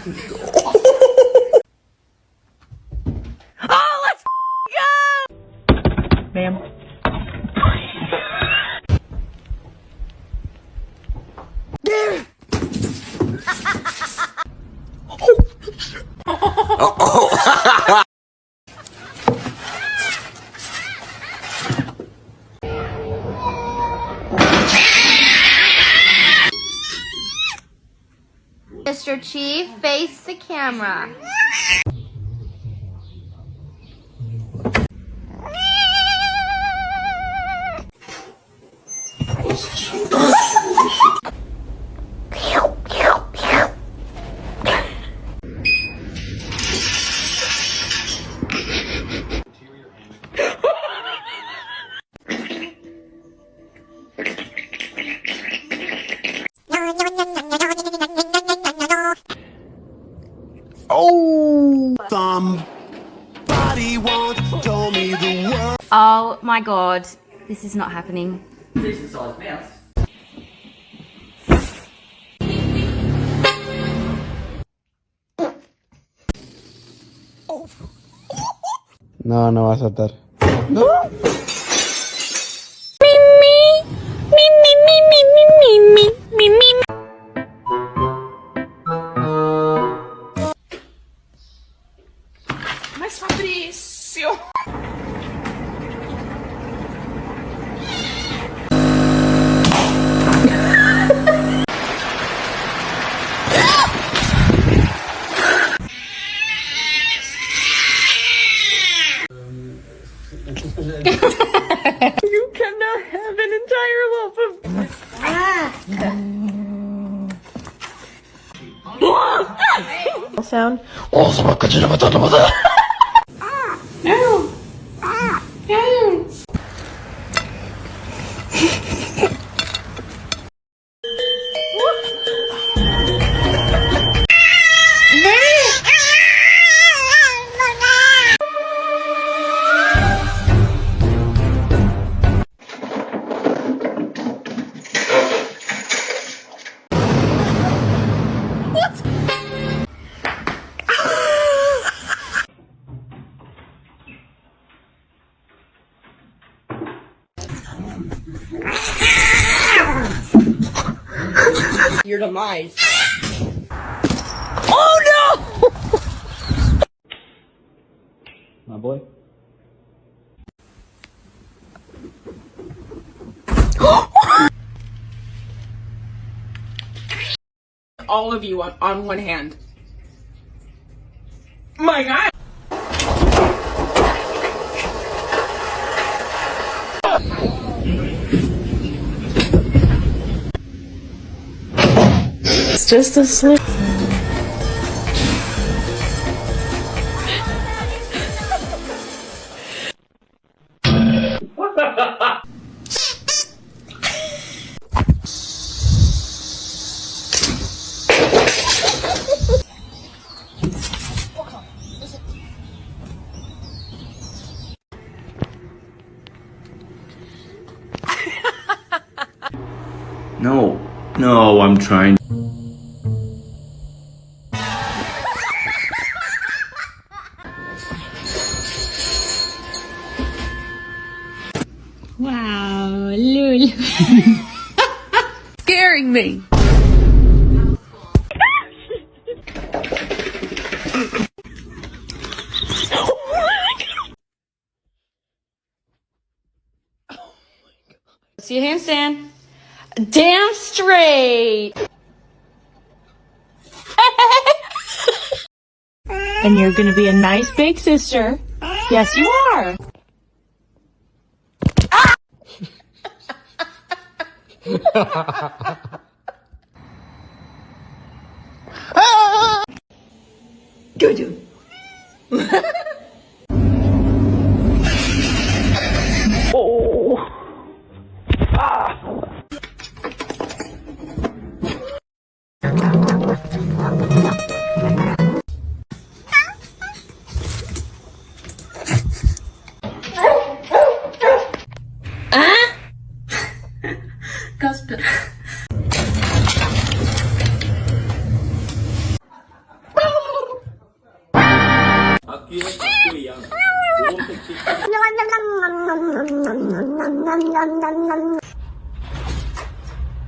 Oh, let's go! Ma'am. Mr. Chief, face the camera. Oh! Somebody once told me the world. Oh my god, this is not happening. Decent sized mouse. No, no va a saltar. Mas Fabrício! You cannot have an entire loaf of sound. Your demise. Oh no! My boy. All of you on one hand. My God! It's just a slip. No, I'm trying. Wow, Lulu. Scaring me. See a handstand. Damn straight. And you're gonna be a nice big sister. Yes, you are. Good. Oh. Ah.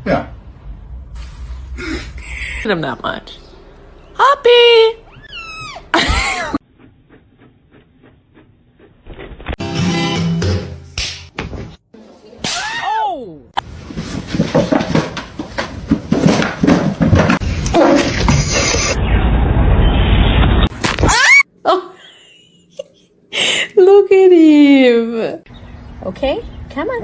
Yeah. Him that much. Hoppy! Oh! Look at him! Okay, come on.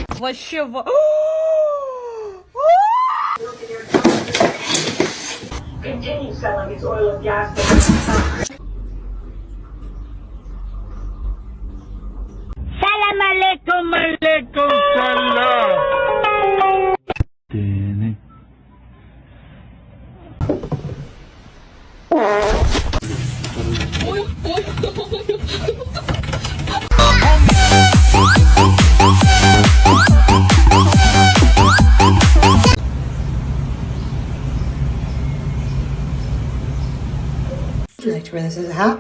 Красиво. Continue selling its oil and gas. Salam alaikum, alaikum salam. Would you like to wear this as a hat?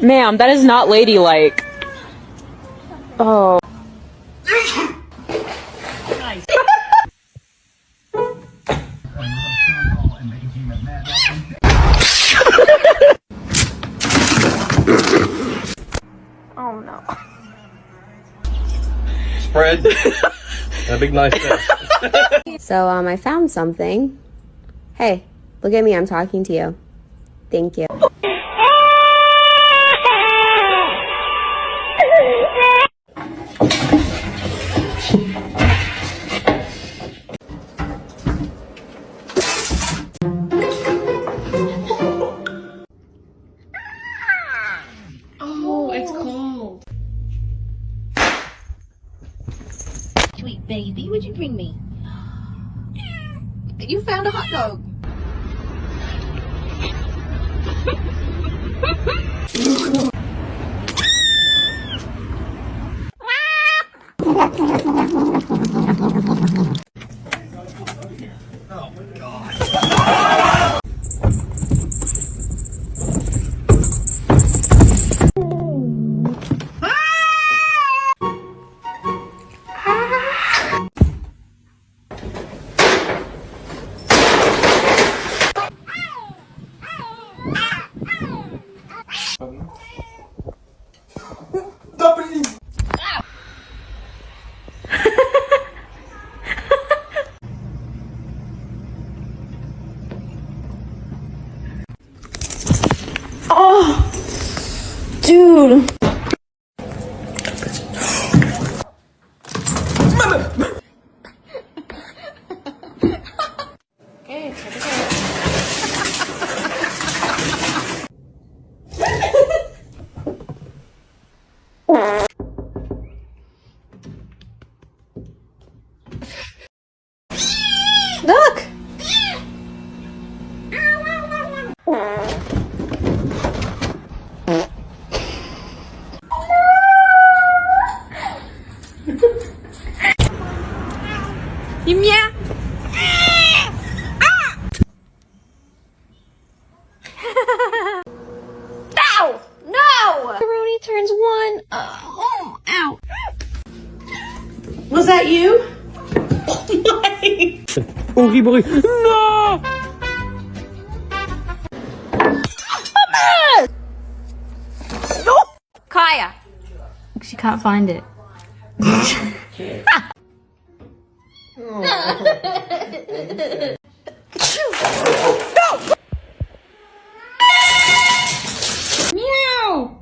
Ma'am, that is not ladylike. Oh. Nice. Oh no. Spread. And a big nice face. So, I found something. Hey, look at me, I'm talking to you. Thank you. Oh, it's cold. Sweet baby, what'd you bring me? You found a hot dog. Dude. Look. Meow. No! No! Rooney turns one. Ow. Was that you? Oogie boogie. No! Kaya. She can't find it. Meow.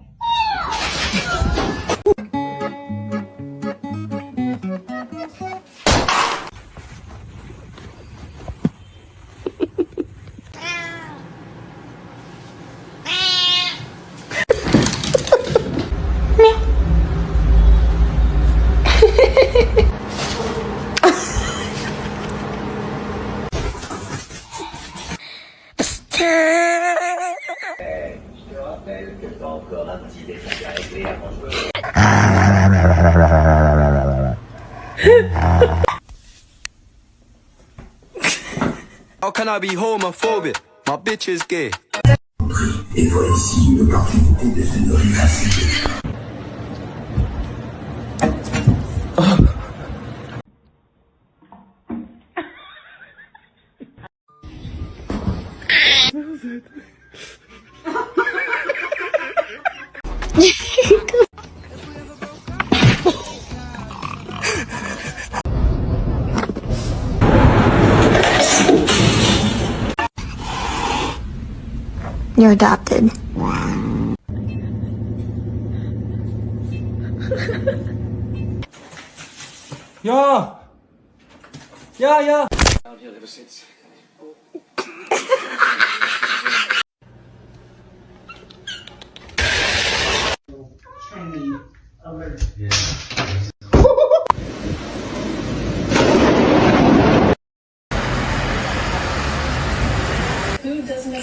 How can I be homophobic? My bitch is gay. Et voici une opportunité de se nourrir. You're adopted. Ja! Ja, ja!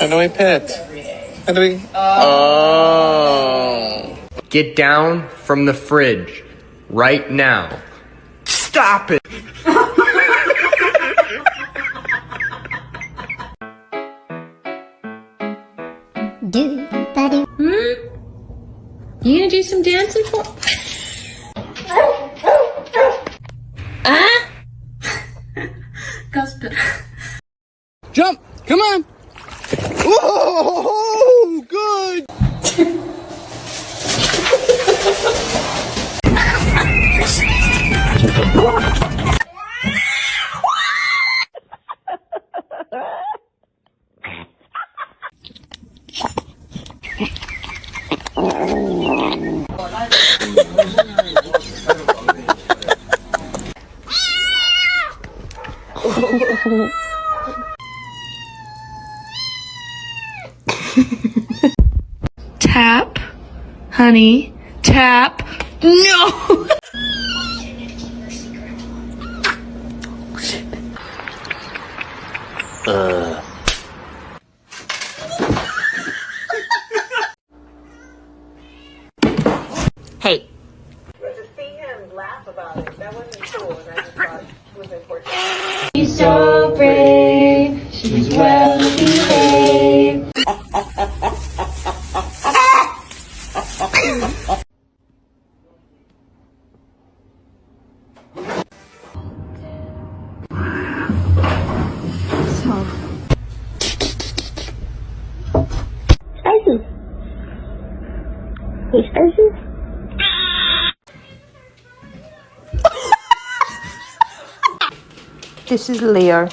How do I pet? How do we... Oh. Get down from the fridge right now. Stop it! You gonna do some dancing for? Jump! Come on! Oh, good. Tap, honey, tap. No. Hey. To see him laugh about it, that wasn't cool, and I just thought it was important. She's so brave. She's well behaved. This is Leo.